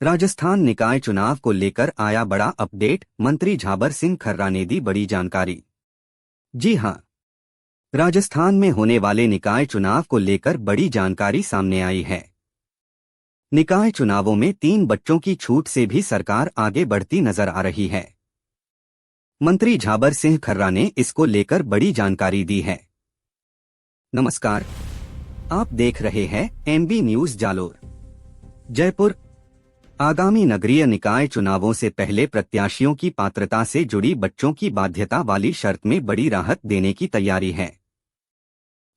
राजस्थान निकाय चुनाव को लेकर आया बड़ा अपडेट। मंत्री झाबर सिंह खर्रा ने दी बड़ी जानकारी। जी हां, राजस्थान में होने वाले निकाय चुनाव को लेकर बड़ी जानकारी सामने आई है। निकाय चुनावों में 3 बच्चों की छूट से भी सरकार आगे बढ़ती नजर आ रही है। मंत्री झाबर सिंह खर्रा ने इसको लेकर बड़ी जानकारी दी है। नमस्कार, आप देख रहे हैं एमबी न्यूज जालोर। जयपुर। आगामी नगरीय निकाय चुनावों से पहले प्रत्याशियों की पात्रता से जुड़ी बच्चों की बाध्यता वाली शर्त में बड़ी राहत देने की तैयारी है।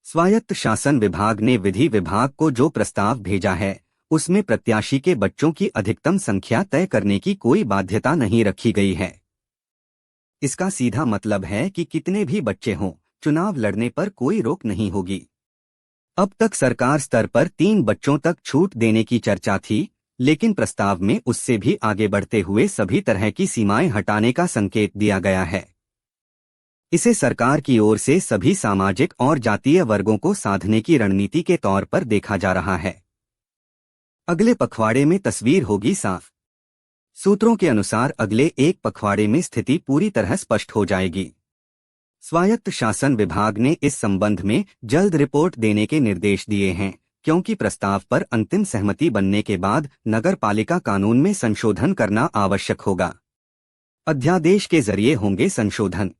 स्वायत्त शासन विभाग ने विधि विभाग को जो प्रस्ताव भेजा है, उसमें प्रत्याशी के बच्चों की अधिकतम संख्या तय करने की कोई बाध्यता नहीं रखी गई है। इसका सीधा मतलब है कि कितने भी बच्चे हों, चुनाव लड़ने पर कोई रोक नहीं होगी। अब तक सरकार स्तर पर 3 बच्चों तक छूट देने की चर्चा थी, लेकिन प्रस्ताव में उससे भी आगे बढ़ते हुए सभी तरह की सीमाएं हटाने का संकेत दिया गया है। इसे सरकार की ओर से सभी सामाजिक और जातीय वर्गों को साधने की रणनीति के तौर पर देखा जा रहा है। अगले पखवाड़े में तस्वीर होगी साफ। सूत्रों के अनुसार अगले एक पखवाड़े में स्थिति पूरी तरह स्पष्ट हो जाएगी। स्वायत्त शासन विभाग ने इस संबंध में जल्द रिपोर्ट देने के निर्देश दिए हैं, क्योंकि प्रस्ताव पर अंतिम सहमति बनने के बाद नगर पालिका कानून में संशोधन करना आवश्यक होगा। अध्यादेश के जरिए होंगे संशोधन।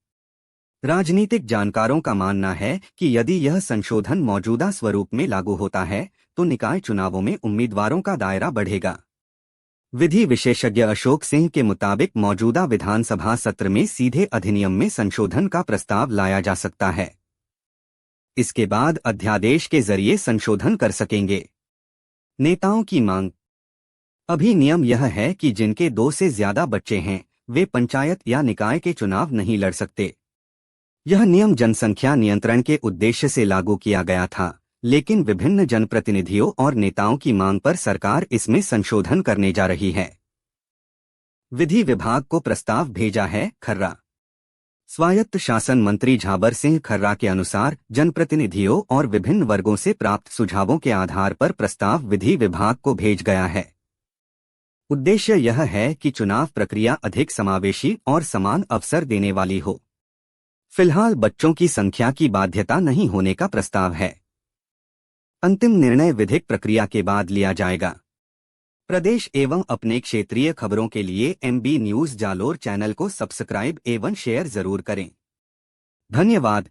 राजनीतिक जानकारों का मानना है कि यदि यह संशोधन मौजूदा स्वरूप में लागू होता है, तो निकाय चुनावों में उम्मीदवारों का दायरा बढ़ेगा। विधि विशेषज्ञ अशोक सिंह के मुताबिक मौजूदा विधानसभा सत्र में सीधे अधिनियम में संशोधन का प्रस्ताव लाया जा सकता है। इसके बाद अध्यादेश के जरिए संशोधन कर सकेंगे। नेताओं की मांग। अभी नियम यह है कि जिनके 2 से ज्यादा बच्चे हैं, वे पंचायत या निकाय के चुनाव नहीं लड़ सकते। यह नियम जनसंख्या नियंत्रण के उद्देश्य से लागू किया गया था, लेकिन विभिन्न जनप्रतिनिधियों और नेताओं की मांग पर सरकार इसमें संशोधन करने जा रही है। विधि विभाग को प्रस्ताव भेजा है खर्रा। स्वायत्त शासन मंत्री झाबर सिंह खर्रा के अनुसार जनप्रतिनिधियों और विभिन्न वर्गों से प्राप्त सुझावों के आधार पर प्रस्ताव विधि विभाग को भेज गया है। उद्देश्य यह है कि चुनाव प्रक्रिया अधिक समावेशी और समान अवसर देने वाली हो। फिलहाल बच्चों की संख्या की बाध्यता नहीं होने का प्रस्ताव है। अंतिम निर्णय विधिक प्रक्रिया के बाद लिया जाएगा। प्रदेश एवं अपने क्षेत्रीय खबरों के लिए एमबी न्यूज जालोर चैनल को सब्सक्राइब एवं शेयर जरूर करें। धन्यवाद।